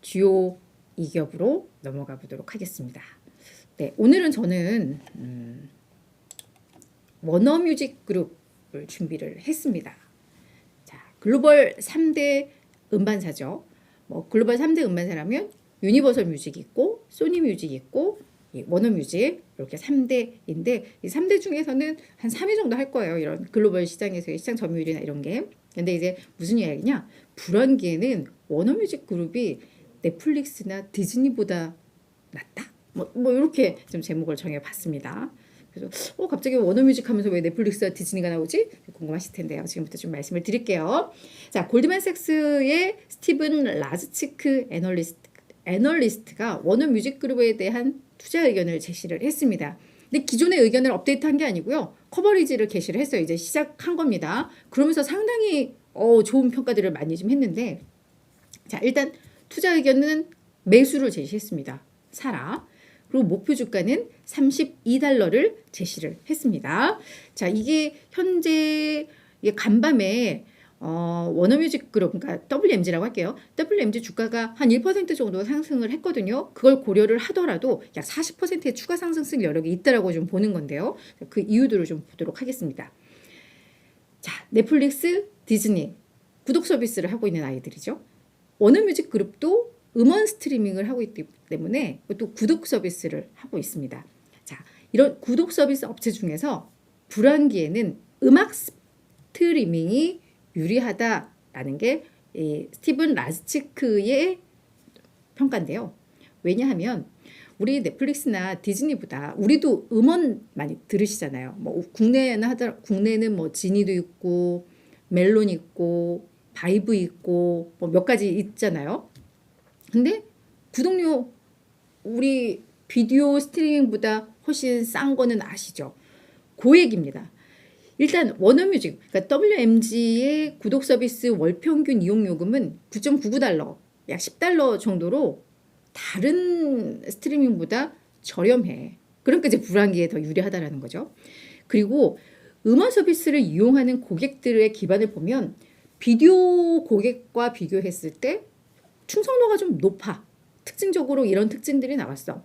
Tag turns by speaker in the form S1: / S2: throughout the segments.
S1: 주요 2겹으로 넘어가 보도록 하겠습니다. 네, 오늘은 저는 워너뮤직 그룹을 준비를 했습니다. 자, 글로벌 3대 음반사죠. 뭐 글로벌 3대 음반사라면 유니버설 뮤직 있고 소니 뮤직 있고 워너뮤직 이렇게 3대인데 이 3대 중에서는 한 3위 정도 할 거예요. 이런 글로벌 시장에서의 시장 점유율이나 이런 게. 근데 이제 무슨 이야기냐? 불황기에는 워너뮤직 그룹이 넷플릭스나 디즈니보다 낫다? 뭐 이렇게 좀 제목을 정해봤습니다. 그래서 갑자기 워너뮤직 하면서 왜 넷플릭스와 디즈니가 나오지? 궁금하실 텐데요. 지금부터 좀 말씀을 드릴게요. 자, 골드만삭스의 스티븐 라즈치크 애널리스트가 워너뮤직 그룹에 대한 투자 의견을 제시를 했습니다. 근데 기존의 의견을 업데이트한 게 아니고요. 커버리지를 게시를 했어요. 이제 시작한 겁니다. 그러면서 상당히 좋은 평가들을 많이 좀 했는데, 자, 일단 투자 의견은 매수를 제시했습니다. 사라. 그리고 목표 주가는 $32를 제시를 했습니다. 자, 이게 현재 간밤에 워너뮤직 그룹, 그러니까 WMG라고 할게요. WMG 주가가 한 1% 정도 상승을 했거든요. 그걸 고려를 하더라도 약 40%의 추가 상승성 여력이 있다라고 좀 보는 건데요. 그 이유들을 좀 보도록 하겠습니다. 자, 넷플릭스, 디즈니 구독 서비스를 하고 있는 아이들이죠. 워너뮤직 그룹도 음원 스트리밍을 하고 있기 때문에 또 구독 서비스를 하고 있습니다. 자, 이런 구독 서비스 업체 중에서 불황기에는 음악 스트리밍이 유리하다라는 게 스티븐 라즈치크의 평가인데요. 왜냐하면 우리 넷플릭스나 디즈니보다 우리도 음원 많이 들으시잖아요. 뭐 국내는 뭐 지니도 있고 멜론 있고 바이브 있고 뭐 몇 가지 있잖아요. 근데 구독료 우리 비디오 스트리밍보다 훨씬 싼 거는 아시죠? 고액입니다. 일단 워너뮤직, 그러니까 WMG의 구독 서비스 월 평균 이용 요금은 $9.99, 약 $10 정도로 다른 스트리밍보다 저렴해. 그러니까 이제 불황기에 더 유리하다라는 거죠. 그리고 음원 서비스를 이용하는 고객들의 기반을 보면 비디오 고객과 비교했을 때 충성도가 좀 높아. 특징적으로 이런 특징들이 나왔어.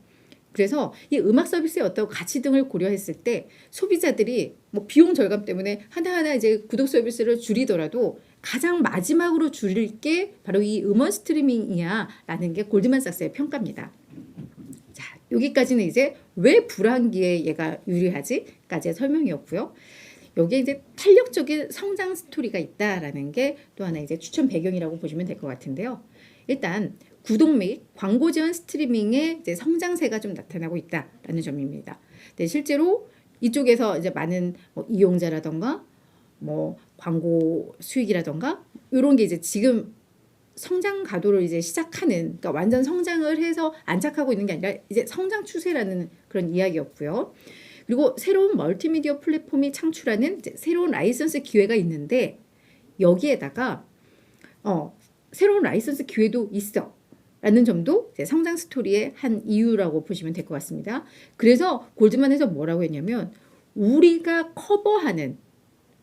S1: 그래서 이 음악 서비스의 어떤 가치 등을 고려했을 때 소비자들이 뭐 비용 절감 때문에 하나하나 이제 구독 서비스를 줄이더라도 가장 마지막으로 줄일 게 바로 이 음원 스트리밍이야 라는 게 골드만삭스의 평가입니다. 자, 여기까지는 이제 왜 불황기에 얘가 유리하지? 까지의 설명이었고요. 여기에 이제 탄력적인 성장 스토리가 있다라는 게 또 하나 이제 추천 배경이라고 보시면 될 것 같은데요. 일단 구독 및 광고 지원 스트리밍의 이제 성장세가 좀 나타나고 있다라는 점입니다. 네, 실제로 이쪽에서 이제 많은 뭐 이용자라던가 뭐 광고 수익이라던가 이런 게 이제 지금 성장 가도를 이제 시작하는, 그러니까 완전 성장을 해서 안착하고 있는 게 아니라 이제 성장 추세라는 그런 이야기였고요. 그리고 새로운 멀티미디어 플랫폼이 창출하는 이제 새로운 라이선스 기회가 있는데 여기에다가 새로운 라이선스 기회도 있어 라는 점도 이제 성장 스토리의 한 이유라고 보시면 될 것 같습니다. 그래서 골드만에서 뭐라고 했냐면 우리가 커버하는,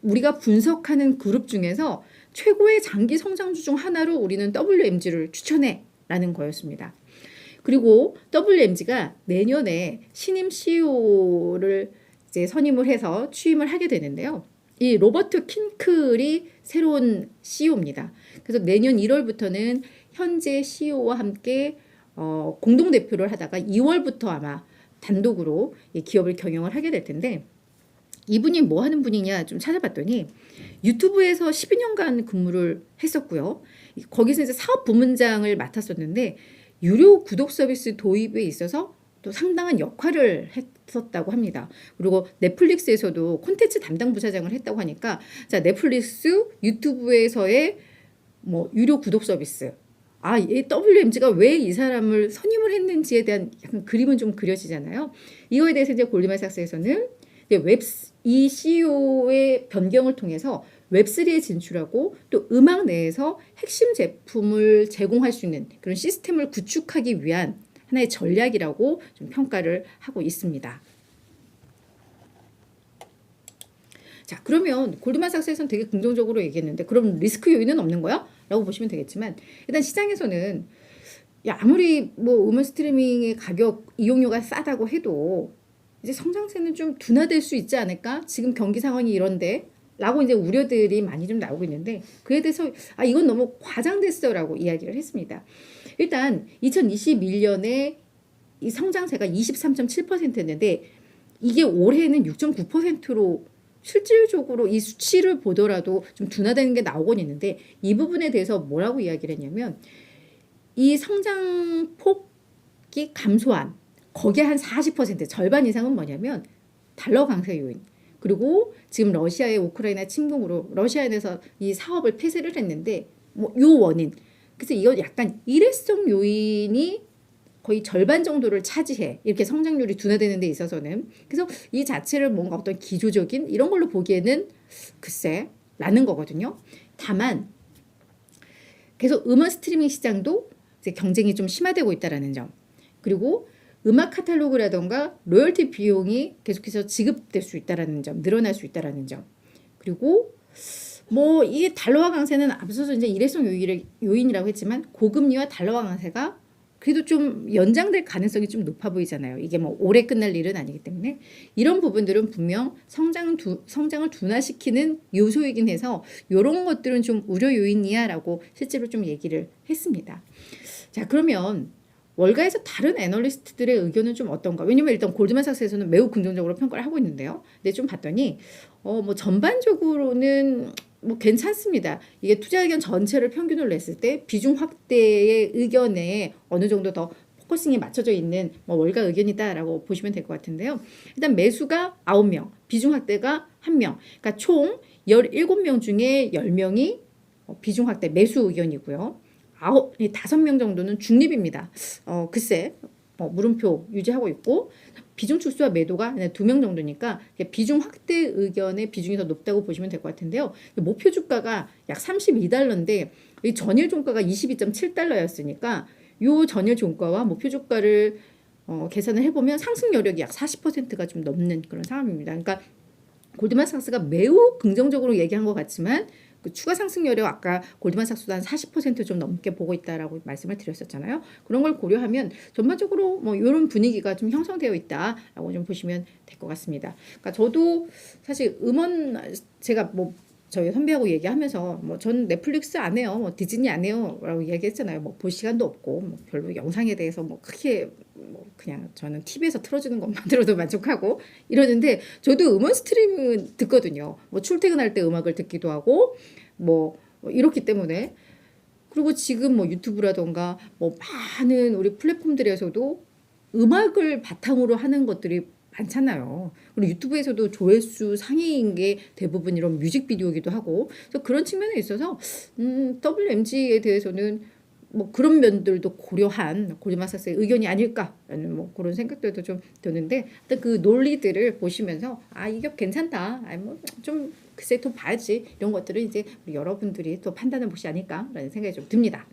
S1: 우리가 분석하는 그룹 중에서 최고의 장기 성장주 중 하나로 우리는 WMG를 추천해 라는 거였습니다. 그리고 WMG가 내년에 신임 CEO를 이제 선임을 해서 취임을 하게 되는데요. 이 로버트 킨클이 새로운 CEO입니다. 그래서 내년 1월부터는 현재 CEO와 함께 공동대표를 하다가 2월부터 아마 단독으로 이 기업을 경영을 하게 될 텐데 이분이 뭐 하는 분이냐 좀 찾아봤더니 유튜브에서 12년간 근무를 했었고요. 거기서 이제 사업 부문장을 맡았었는데 유료 구독 서비스 도입에 있어서 또 상당한 역할을 했었다고 합니다. 그리고 넷플릭스에서도 콘텐츠 담당 부사장을 했다고 하니까 자, 넷플릭스 유튜브에서의 뭐 유료 구독 서비스, 이 WMG가 왜 이 사람을 선임을 했는지에 대한 약간 그림은 좀 그려지잖아요. 이거에 대해서 이제 골드만삭스에서는 이 CEO의 변경을 통해서 웹3에 진출하고 또 음악 내에서 핵심 제품을 제공할 수 있는 그런 시스템을 구축하기 위한 하나의 전략이라고 좀 평가를 하고 있습니다. 자, 그러면 골드만삭스에서는 되게 긍정적으로 얘기했는데 그럼 리스크 요인은 없는 거야? 라고 보시면 되겠지만 일단 시장에서는 야, 아무리 뭐 음원 스트리밍의 가격 이용료가 싸다고 해도 이제 성장세는 좀 둔화될 수 있지 않을까? 지금 경기 상황이 이런데 라고 이제 우려들이 많이 좀 나오고 있는데 그에 대해서 이건 너무 과장됐어라고 이야기를 했습니다. 일단 2021년에 이 성장세가 23.7%였는데 이게 올해는 6.9%로 실질적으로 이 수치를 보더라도 좀 둔화되는 게 나오곤 있는데 이 부분에 대해서 뭐라고 이야기를 했냐면 이 성장폭이 감소한 거기에 한 40% 절반 이상은 뭐냐면 달러 강세 요인 그리고 지금 러시아의 우크라이나 침공으로 러시아에서 이 사업을 폐쇄를 했는데 뭐 요 원인 그래서 이거 약간 일회성 요인이 거의 절반 정도를 차지해 이렇게 성장률이 둔화되는 데 있어서는 그래서 이 자체를 뭔가 어떤 기조적인 이런 걸로 보기에는 글쎄 라는 거거든요. 다만 계속 음원 스트리밍 시장도 이제 경쟁이 좀 심화되고 있다라는 점 그리고 음악 카탈로그라던가 로열티 비용이 계속해서 지급될 수 있다라는 점 늘어날 수 있다라는 점 그리고 뭐 이게 달러화 강세는 앞서서 이제 일회성 요인이라고 했지만 고금리와 달러화 강세가 그래도 좀 연장될 가능성이 좀 높아 보이잖아요. 이게 뭐 올해 끝날 일은 아니기 때문에 이런 부분들은 분명 성장을 둔화시키는 요소이긴 해서 이런 것들은 좀 우려 요인이야라고 실제로 좀 얘기를 했습니다. 자, 그러면 월가에서 다른 애널리스트들의 의견은 좀 어떤가? 왜냐면 일단 골드만삭스에서는 매우 긍정적으로 평가를 하고 있는데요. 근데 좀 봤더니 뭐 전반적으로는 뭐 괜찮습니다. 이게 투자 의견 전체를 평균을 냈을 때 비중 확대의 의견에 어느 정도 더 포커싱이 맞춰져 있는 뭐 월가 의견이다라고 보시면 될 것 같은데요. 일단 매수가 9명, 비중 확대가 1명. 그러니까 총 17명 중에 10명이 비중 확대 매수 의견이고요. 5명 정도는 중립입니다. 글쎄 물음표 유지하고 있고 비중 축소와 매도가 2명 정도니까 비중 확대 의견의 비중이 더 높다고 보시면 될 것 같은데요. 목표 주가가 약 32달러인데 이 전일 종가가 22.7달러였으니까 이 전일 종가와 목표 주가를 계산을 해보면 상승 여력이 약 40%가 좀 넘는 그런 상황입니다. 그러니까 골드만삭스가 매우 긍정적으로 얘기한 것 같지만 그 추가 상승 여력 아까 골드만삭스도 한 40% 좀 넘게 보고 있다라고 말씀을 드렸었잖아요. 그런 걸 고려하면 전반적으로 뭐 이런 분위기가 좀 형성되어 있다라고 좀 보시면 될 것 같습니다. 그러니까 저도 사실 음원 제가 뭐 저희 선배하고 얘기하면서 뭐 전 넷플릭스 안 해요, 뭐 디즈니 안 해요라고 이야기했잖아요. 뭐 볼 시간도 없고 뭐 별로 영상에 대해서 뭐 크게 뭐 그냥 저는 TV에서 틀어주는 것만으로도 만족하고 이러는데 저도 음원 스트리밍 듣거든요. 뭐 출퇴근할 때 음악을 듣기도 하고 뭐 이렇기 때문에 그리고 지금 뭐 유튜브라던가 뭐 많은 우리 플랫폼들에서도 음악을 바탕으로 하는 것들이 많잖아요. 그리고 유튜브에서도 조회수 상위인 게 대부분 이런 뮤직비디오이기도 하고 그래서 그런 측면에 있어서 WMG에 대해서는 뭐 그런 면들도 고려한 골드만삭스의 의견이 아닐까라는 뭐 그런 생각들도 좀 드는데 일단 그 논리들을 보시면서 이게 괜찮다. 뭐 좀 글쎄 더 봐야지 이런 것들을 이제 우리 여러분들이 또 판단해 보시 않을까라는 생각이 좀 듭니다.